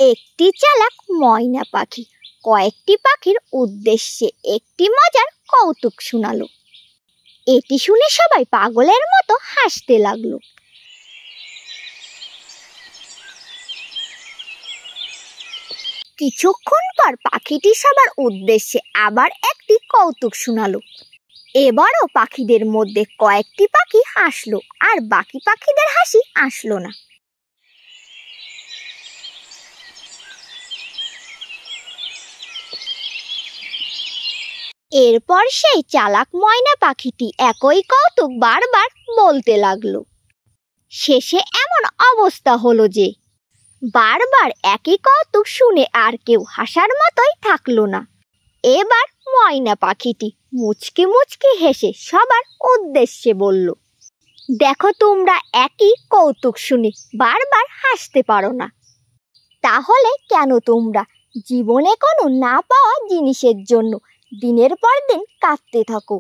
একটি চালাক ময়না পাখি কয়েকটি পাখির উদ্দেশ্যে একটি মজার কৌতুক শোনালো। এটি শুনে সবাই পাগলের মতো হাসতে লাগলো। কিছুক্ষণ পর পাখিটি সবার উদ্দেশ্যে আবার একটি কৌতুক শোনালো। এবারও পাখিদের মধ্যে কয়েকটি পাখি হাসলো, আর বাকি পাখিদের হাসি আসলো না। এরপর সেই চালাক ময়না পাখিটি একই কৌতুক বারবার বলতে লাগলো। শেষে এমন অবস্থা হলো যে বারবার একই কৌতুক শুনে আর কেউ হাসার মতোই থাকলো না। এবার ময়না পাখিটি মুচকি মুচকি হেসে সবার উদ্দেশ্যে বলল, দেখো, তোমরা একই কৌতুক শুনে বারবার হাসতে পারো না, তাহলে কেন তোমরা জীবনে কোনো না পাওয়া জিনিসের জন্য দিনের পর দিন কাঁদতে থাকো?